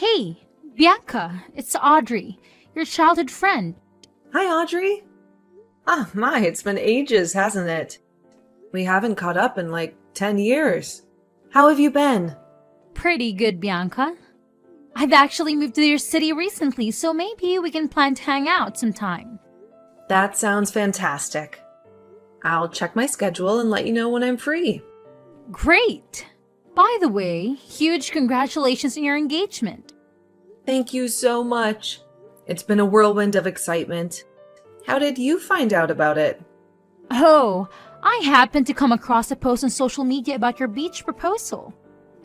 Hey, Bianca, it's Audrey, your childhood friend. Hi, Audrey. Ah, my, it's been ages, hasn't it? We haven't caught up in like 10 years. How have you been? Pretty good, Bianca. I've actually moved to your city recently, so maybe we can plan to hang out sometime. That sounds fantastic. I'll check my schedule and let you know when I'm free. Great! By the way, huge congratulations on your engagement. Thank you so much. It's been a whirlwind of excitement. How did you find out about it? Oh, I happened to come across a post on social media about your beach proposal.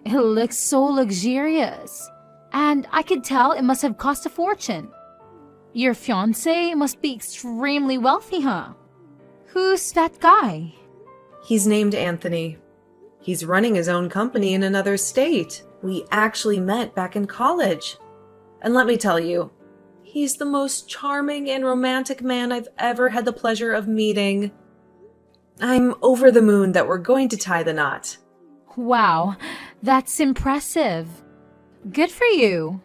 It looks so luxurious, and I could tell it must have cost a fortune. Your fiancé must be extremely wealthy, huh? Who's that guy? He's named Anthony. He's running his own company in another state. We actually met back in college. And let me tell you, he's the most charming and romantic man I've ever had the pleasure of meeting. I'm over the moon that we're going to tie the knot. Wow, that's impressive. Good for you.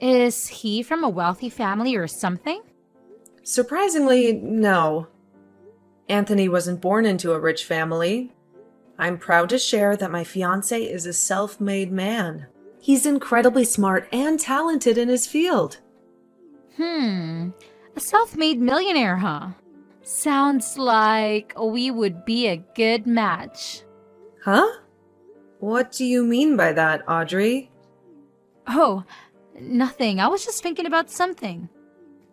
Is he from a wealthy family or something? Surprisingly, no. Anthony wasn't born into a rich family. I'm proud to share that my fiancé is a self-made man. He's incredibly smart and talented in his field. A self-made millionaire, huh? Sounds like we would be a good match. Huh? What do you mean by that, Audrey? Oh, nothing. I was just thinking about something.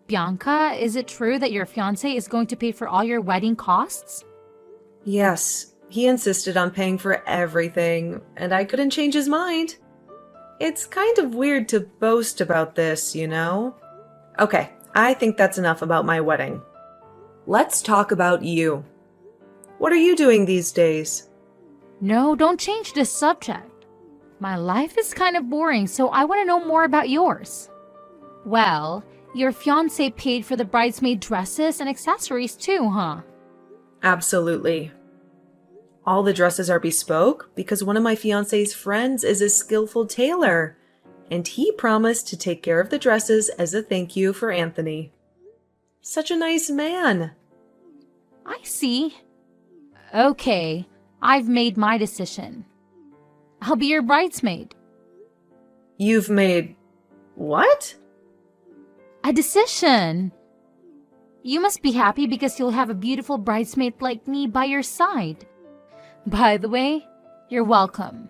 Bianca, is it true that your fiancé is going to pay for all your wedding costs? Yes, he insisted on paying for everything, and I couldn't change his mind. It's kind of weird to boast about this, you know? Okay, I think that's enough about my wedding. Let's talk about you. What are you doing these days? No, don't change the subject. My life is kind of boring, so I want to know more about yours. Well, your fiancé paid for the bridesmaid dresses and accessories too, huh? Absolutely. All the dresses are bespoke because one of my fiancé's friends is a skillful tailor, and he promised to take care of the dresses as a thank you for Anthony. Such a nice man. I see. Okay, I've made my decision. I'll be your bridesmaid. You've made what? A decision. You must be happy because you'll have a beautiful bridesmaid like me by your side. By the way, you're welcome.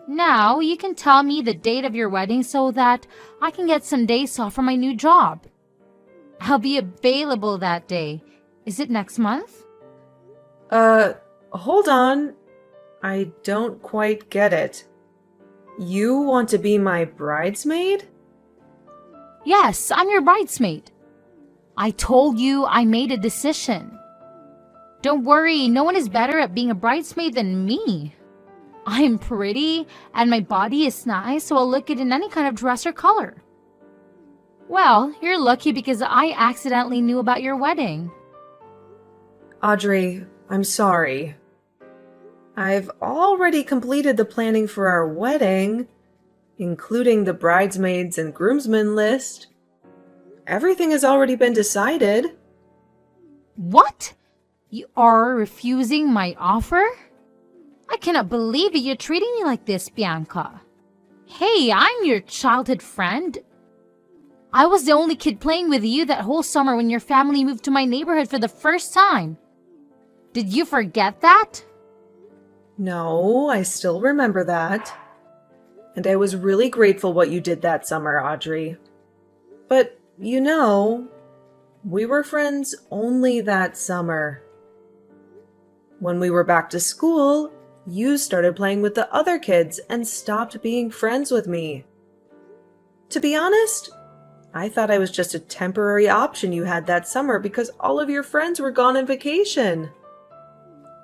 Now you can tell me the date of your wedding so that I can get some days off from my new job. I'll be available that day. Is it next month? Hold on. I don't quite get it. You want to be my bridesmaid? Yes, I'm your bridesmaid. I told you I made a decision. Don't worry, no one is better at being a bridesmaid than me. I'm pretty and my body is nice, so I'll look good in any kind of dress or color. Well, you're lucky because I accidentally knew about your wedding. Audrey, I'm sorry. I've already completed the planning for our wedding, including the bridesmaids and groomsmen list. Everything has already been decided. What? You are refusing my offer? I cannot believe that you're treating me like this, Bianca. Hey, I'm your childhood friend. I was the only kid playing with you that whole summer when your family moved to my neighborhood for the first time. Did you forget that? No, I still remember that. And I was really grateful what you did that summer, Audrey. But, you know, we were friends only that summer. When we were back to school, you started playing with the other kids and stopped being friends with me. To be honest, I thought I was just a temporary option you had that summer because all of your friends were gone on vacation.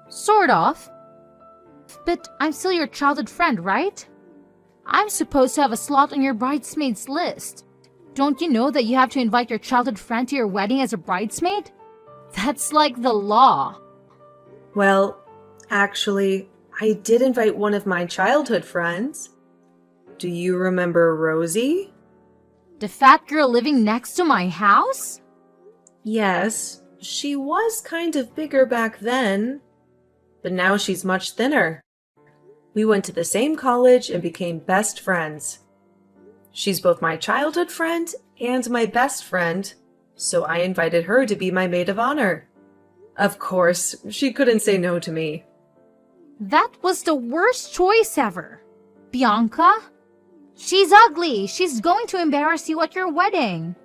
Sort of. But I'm still your childhood friend, right? I'm supposed to have a slot on your bridesmaids list. Don't you know that you have to invite your childhood friend to your wedding as a bridesmaid? That's like the law. Well, actually, I did invite one of my childhood friends. Do you remember Rosie? The fat girl living next to my house? Yes, she was kind of bigger back then, but now she's much thinner. We went to the same college and became best friends. She's both my childhood friend and my best friend, so I invited her to be my maid of honor. Of course, she couldn't say no to me. That was the worst choice ever. Bianca? She's ugly. She's going to embarrass you at your wedding.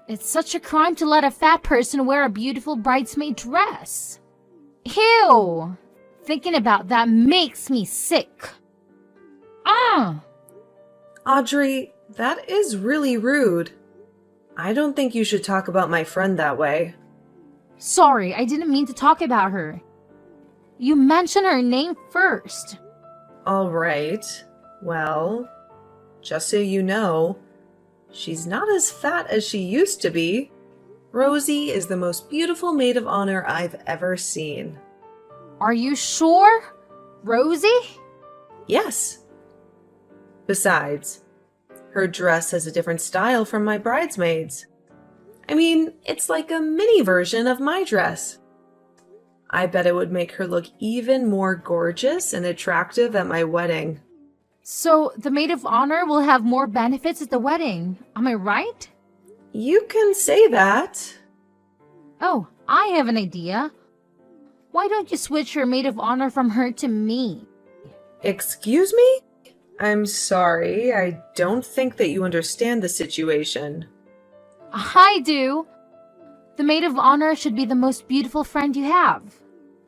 It's such a crime to let a fat person wear a beautiful bridesmaid dress. Ew! Thinking about that makes me sick. Audrey, that is really rude. I don't think you should talk about my friend that way. Sorry, I didn't mean to talk about her. You mentioned her name first. All right. Well, just so you know, she's not as fat as she used to be. Rosie is the most beautiful maid of honor I've ever seen. Are you sure? Rosie? Yes. Besides, her dress has a different style from my bridesmaids. I mean, it's like a mini version of my dress. I bet it would make her look even more gorgeous and attractive at my wedding. So the maid of honor will have more benefits at the wedding. Am I right? You can say that. Oh, I have an idea. Why don't you switch your maid of honor from her to me? Excuse me? I'm sorry, I don't think that you understand the situation. I do. The maid of honor should be the most beautiful friend you have.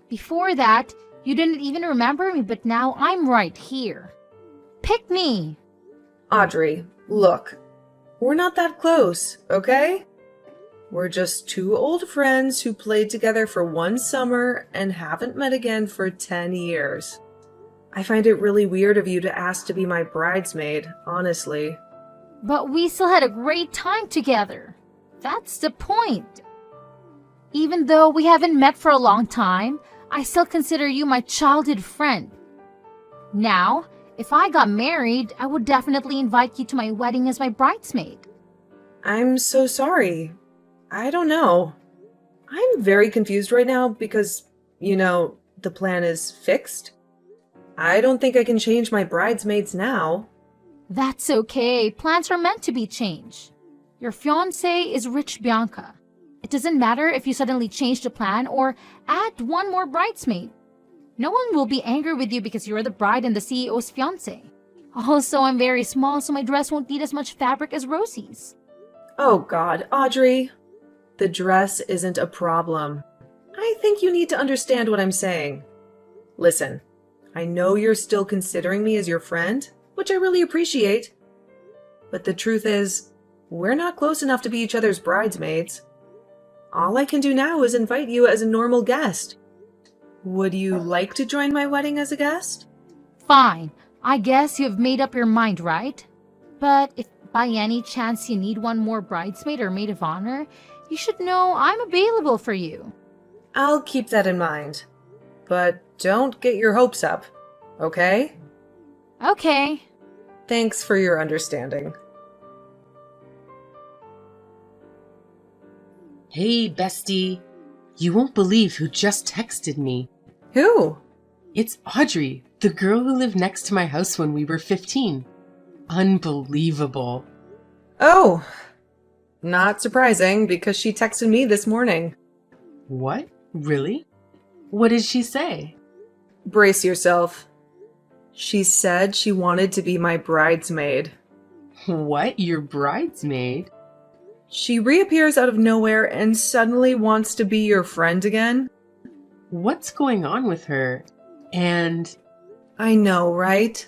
Before that, you didn't even remember me, but now I'm right here. Pick me. Audrey, look, we're not that close, okay? We're just two old friends who played together for one summer and haven't met again for 10 years. I find it really weird of you to ask to be my bridesmaid, honestly. But we still had a great time together. That's the point. Even though we haven't met for a long time, I still consider you my childhood friend. Now, if I got married, I would definitely invite you to my wedding as my bridesmaid. I'm so sorry. I don't know. I'm very confused right now because, the plan is fixed. I don't think I can change my bridesmaids now. That's okay. Plans are meant to be changed. Your fiancé is rich, Bianca. It doesn't matter if you suddenly change the plan or add one more bridesmaid. No one will be angry with you because you're the bride and the CEO's fiancé. Also, I'm very small, so my dress won't need as much fabric as Rosie's. Oh God, Audrey. The dress isn't a problem. I think you need to understand what I'm saying. Listen, I know you're still considering me as your friend, which I really appreciate. But the truth is, we're not close enough to be each other's bridesmaids. All I can do now is invite you as a normal guest. Would you like to join my wedding as a guest? Fine. I guess you've made up your mind, right? But if by any chance you need one more bridesmaid or maid of honor, you should know I'm available for you. I'll keep that in mind. But don't get your hopes up, okay? Okay. Thanks for your understanding. Hey, bestie. You won't believe who just texted me. Who? It's Audrey, the girl who lived next to my house when we were 15. Unbelievable. Oh, not surprising because she texted me this morning. What? Really? What did she say? Brace yourself. She said she wanted to be my bridesmaid. What? Your bridesmaid? She reappears out of nowhere and suddenly wants to be your friend again? What's going on with her? And... I know, right?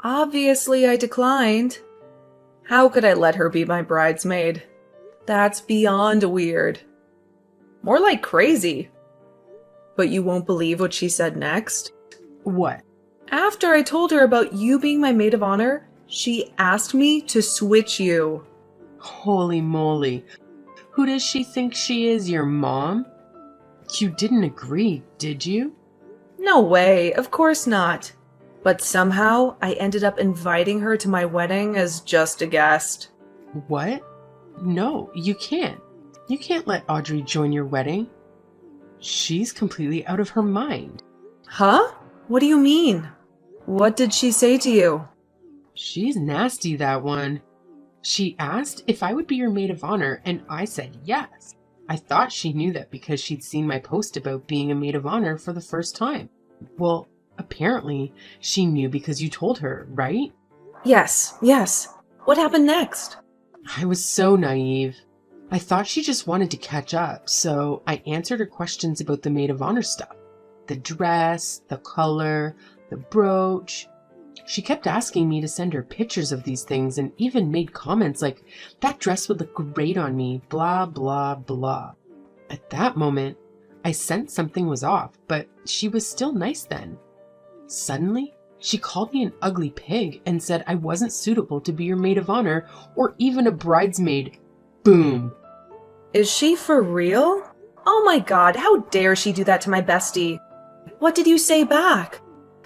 Obviously I declined. How could I let her be my bridesmaid? That's beyond weird. More like crazy. But you won't believe what she said next? What? After I told her about you being my maid of honor, she asked me to switch you. Holy moly. Who does she think she is, your mom? You didn't agree, did you? No way, of course not. But somehow I ended up inviting her to my wedding as just a guest. What? No, you can't. You can't let Audrey join your wedding. She's completely out of her mind. Huh? What do you mean? What did she say to you? She's nasty, that one. She asked if I would be your maid of honor, and I said yes. I thought she knew that because she'd seen my post about being a maid of honor for the first time. Well, apparently she knew because you told her, right? Yes. What happened next? I was so naive. I thought she just wanted to catch up, so I answered her questions about the maid of honor stuff. The dress, the color, the brooch. She kept asking me to send her pictures of these things and even made comments like, that dress would look great on me, blah, blah, blah. At that moment, I sensed something was off, but she was still nice then. Suddenly, she called me an ugly pig and said I wasn't suitable to be your maid of honor or even a bridesmaid. Boom. Is she for real? Oh my god, how dare she do that to my bestie? What did you say back?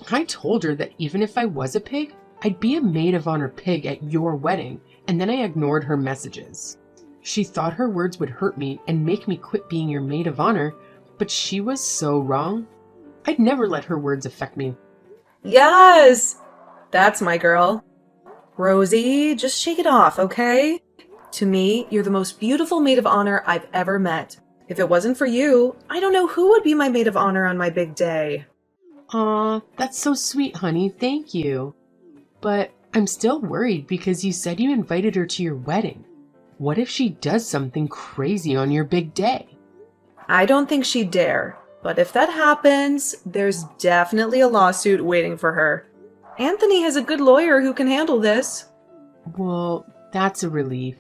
I told her that even if I was a pig, I'd be a maid of honor pig at your wedding, and then I ignored her messages. She thought her words would hurt me and make me quit being your maid of honor, but she was so wrong. I'd never let her words affect me. Yes! That's my girl. Rosie, just shake it off, okay? To me, you're the most beautiful maid of honor I've ever met. If it wasn't for you, I don't know who would be my maid of honor on my big day. Aw, that's so sweet, honey. Thank you. But I'm still worried because you said you invited her to your wedding. What if she does something crazy on your big day? I don't think she'd dare, but if that happens, there's definitely a lawsuit waiting for her. Anthony has a good lawyer who can handle this. Well, that's a relief.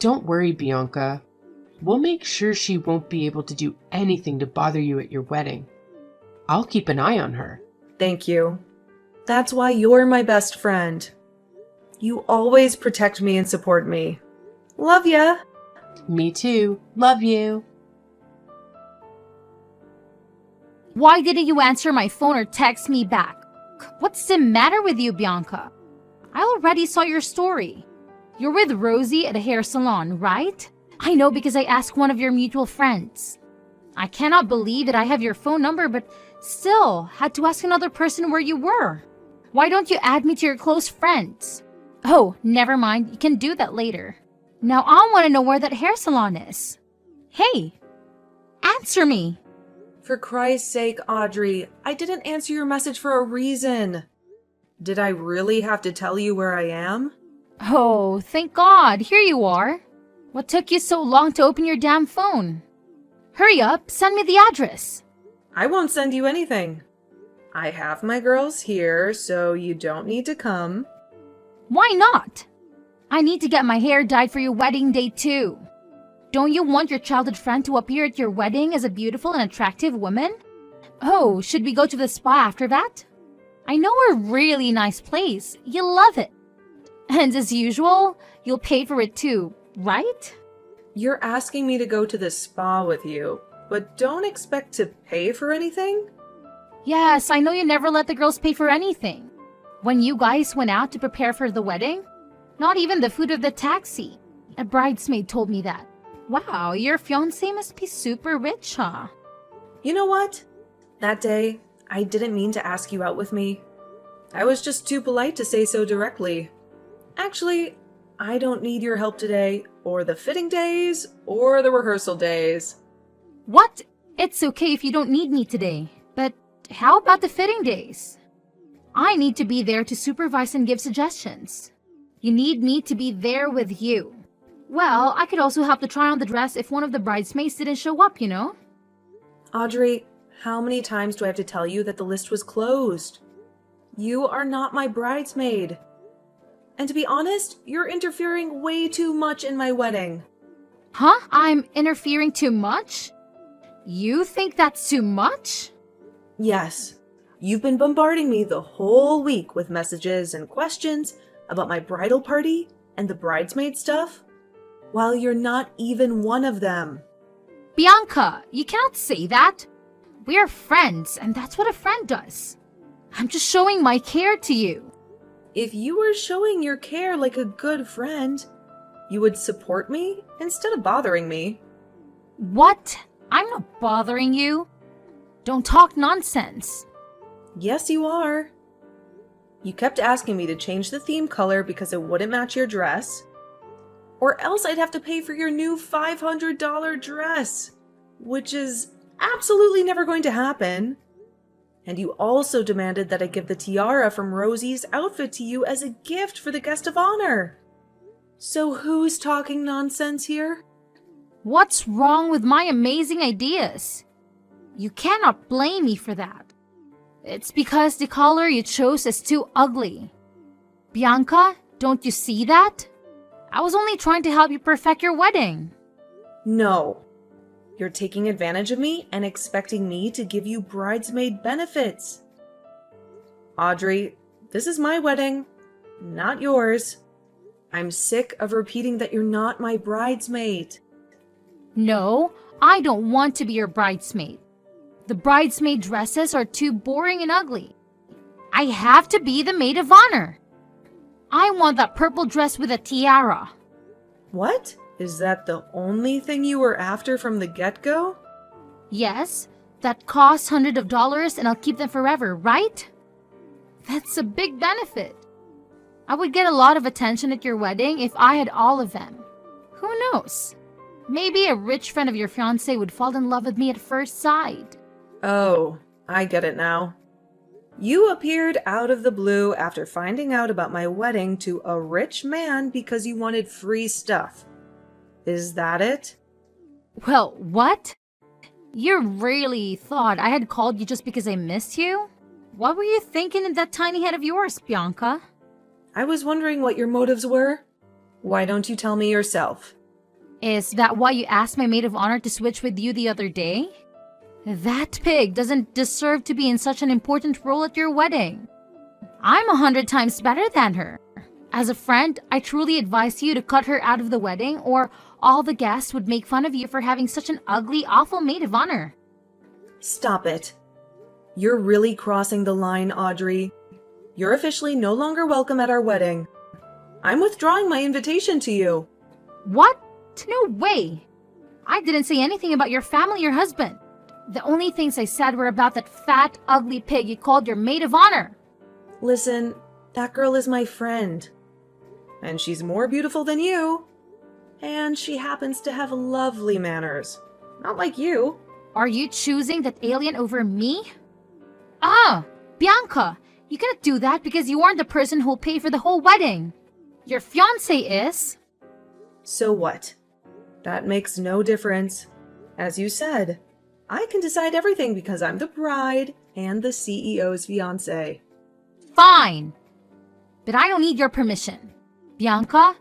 Don't worry, Bianca. We'll make sure she won't be able to do anything to bother you at your wedding. I'll keep an eye on her. Thank you. That's why you're my best friend. You always protect me and support me. Love ya. Me too. Love you. Why didn't you answer my phone or text me back? What's the matter with you, Bianca? I already saw your story. You're with Rosie at a hair salon, right? I know because I asked one of your mutual friends. I cannot believe that I have your phone number, but still had to ask another person where you were. Why don't you add me to your close friends? Oh, never mind. You can do that later. Now I want to know where that hair salon is. Hey, answer me. For Christ's sake, Audrey, I didn't answer your message for a reason. Did I really have to tell you where I am? Oh, thank God. Here you are. What took you so long to open your damn phone? Hurry up, send me the address. I won't send you anything. I have my girls here, so you don't need to come. Why not? I need to get my hair dyed for your wedding day too. Don't you want your childhood friend to appear at your wedding as a beautiful and attractive woman? Oh, should we go to the spa after that? I know a really nice place. You'll love it. And as usual, you'll pay for it too, right? You're asking me to go to the spa with you, but don't expect to pay for anything? Yes, I know you never let the girls pay for anything. When you guys went out to prepare for the wedding, not even the food of the taxi. A bridesmaid told me that. Wow, your fiancé must be super rich, huh? You know what? That day, I didn't mean to ask you out with me. I was just too polite to say so directly. Actually, I don't need your help today, or the fitting days, or the rehearsal days. What? It's okay if you don't need me today, but how about the fitting days? I need to be there to supervise and give suggestions. You need me to be there with you. Well, I could also help to try on the dress if one of the bridesmaids didn't show up, you know? Audrey, how many times do I have to tell you that the list was closed? You are not my bridesmaid. And to be honest, you're interfering way too much in my wedding. Huh? I'm interfering too much? You think that's too much? Yes. You've been bombarding me the whole week with messages and questions about my bridal party and the bridesmaid stuff, while you're not even one of them. Bianca, you cannot say that. We are friends, and that's what a friend does. I'm just showing my care to you. If you were showing your care like a good friend, you would support me instead of bothering me. What? I'm not bothering you. Don't talk nonsense. Yes, you are. You kept asking me to change the theme color because it wouldn't match your dress, or else I'd have to pay for your new $500 dress, which is absolutely never going to happen. And you also demanded that I give the tiara from Rosie's outfit to you as a gift for the guest of honor. So who's talking nonsense here? What's wrong with my amazing ideas? You cannot blame me for that. It's because the color you chose is too ugly. Bianca, don't you see that? I was only trying to help you perfect your wedding. No. You're taking advantage of me and expecting me to give you bridesmaid benefits. Audrey, this is my wedding, not yours. I'm sick of repeating that you're not my bridesmaid. No, I don't want to be your bridesmaid. The bridesmaid dresses are too boring and ugly. I have to be the maid of honor. I want that purple dress with a tiara. What? Is that the only thing you were after from the get-go? Yes, that costs hundreds of dollars and I'll keep them forever, right? That's a big benefit. I would get a lot of attention at your wedding if I had all of them. Who knows? Maybe a rich friend of your fiancé would fall in love with me at first sight. Oh, I get it now. You appeared out of the blue after finding out about my wedding to a rich man because you wanted free stuff. Is that it? Well, what? You really thought I had called you just because I missed you? What were you thinking in that tiny head of yours, Bianca? I was wondering what your motives were. Why don't you tell me yourself? Is that why you asked my maid of honor to switch with you the other day? That pig doesn't deserve to be in such an important role at your wedding. I'm 100 times better than her. As a friend, I truly advise you to cut her out of the wedding, or all the guests would make fun of you for having such an ugly, awful maid of honor. Stop it. You're really crossing the line, Audrey. You're officially no longer welcome at our wedding. I'm withdrawing my invitation to you. What? No way! I didn't say anything about your family or husband. The only things I said were about that fat, ugly pig you called your maid of honor. Listen, that girl is my friend. And she's more beautiful than you. And she happens to have lovely manners. Not like you. Are you choosing that alien over me? Ah, Bianca, you cannot do that because you aren't the person who'll pay for the whole wedding. Your fiancé is. So what? That makes no difference. As you said, I can decide everything because I'm the bride and the CEO's fiancé. Fine. But I don't need your permission. Bianca,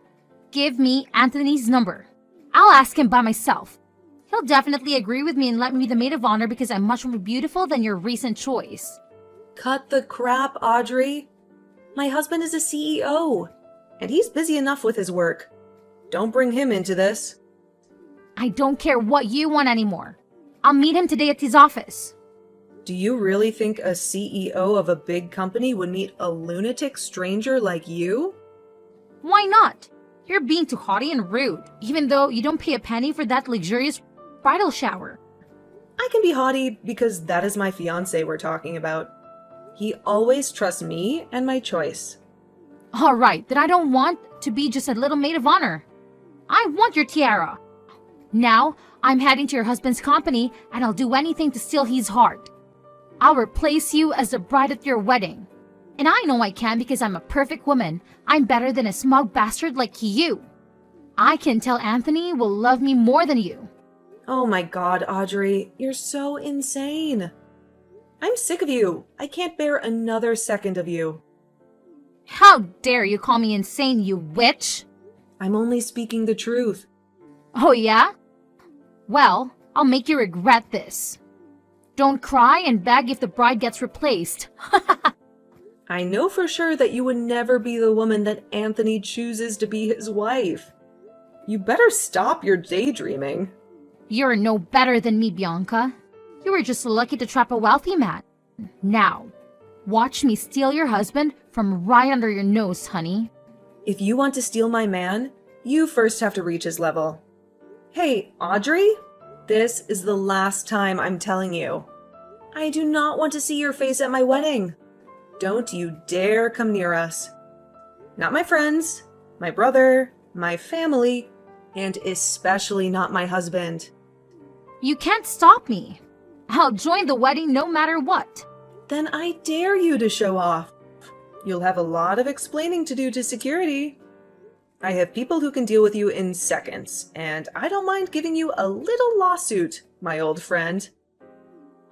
give me Anthony's number. I'll ask him by myself. He'll definitely agree with me and let me be the maid of honor because I'm much more beautiful than your recent choice. Cut the crap, Audrey. My husband is a CEO, and he's busy enough with his work. Don't bring him into this. I don't care what you want anymore. I'll meet him today at his office. Do you really think a CEO of a big company would meet a lunatic stranger like you? Why not? You're being too haughty and rude, even though you don't pay a penny for that luxurious bridal shower. I can be haughty because that is my fiancé we're talking about. He always trusts me and my choice. All right, then I don't want to be just a little maid of honor. I want your tiara. Now, I'm heading to your husband's company, and I'll do anything to steal his heart. I'll replace you as the bride at your wedding. And I know I can because I'm a perfect woman. I'm better than a smug bastard like you. I can tell Anthony will love me more than you. Oh my god, Audrey, you're so insane. I'm sick of you. I can't bear another second of you. How dare you call me insane, you witch? I'm only speaking the truth. Oh yeah? Well, I'll make you regret this. Don't cry and beg if the bride gets replaced. I know for sure that you would never be the woman that Anthony chooses to be his wife. You better stop your daydreaming. You're no better than me, Bianca. You were just lucky to trap a wealthy man. Now, Watch me steal your husband from right under your nose, honey. If you want to steal my man, you first have to reach his level. Hey, Audrey? This is the last time I'm telling you. I do not want to see your face at my wedding. Don't you dare come near us. Not my friends, my brother, my family, and especially not my husband. You can't stop me. I'll join the wedding no matter what. Then I dare you to show off. You'll have a lot of explaining to do to security. I have people who can deal with you in seconds, and I don't mind giving you a little lawsuit, my old friend.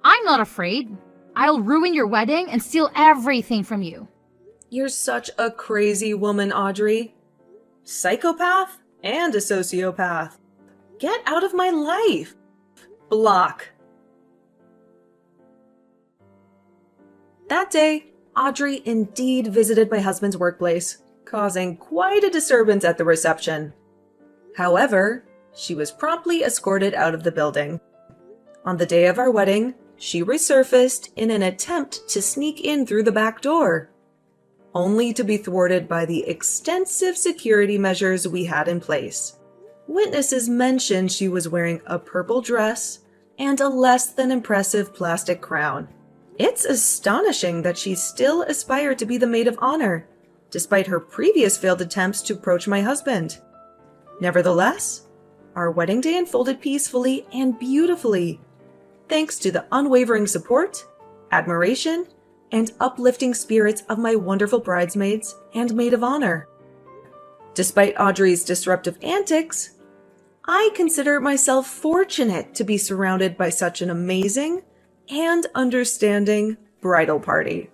I'm not afraid. I'll ruin your wedding and steal everything from you. You're such a crazy woman, Audrey. Psychopath and a sociopath. Get out of my life. Block. That day, Audrey indeed visited my husband's workplace, causing quite a disturbance at the reception. However, she was promptly escorted out of the building. On the day of our wedding, she resurfaced in an attempt to sneak in through the back door, only to be thwarted by the extensive security measures we had in place. Witnesses mentioned she was wearing a purple dress and a less than impressive plastic crown. It's astonishing that she still aspired to be the maid of honor, despite her previous failed attempts to approach my husband. Nevertheless, our wedding day unfolded peacefully and beautifully, thanks to the unwavering support, admiration, and uplifting spirits of my wonderful bridesmaids and maid of honor. Despite Audrey's disruptive antics, I consider myself fortunate to be surrounded by such an amazing and understanding bridal party.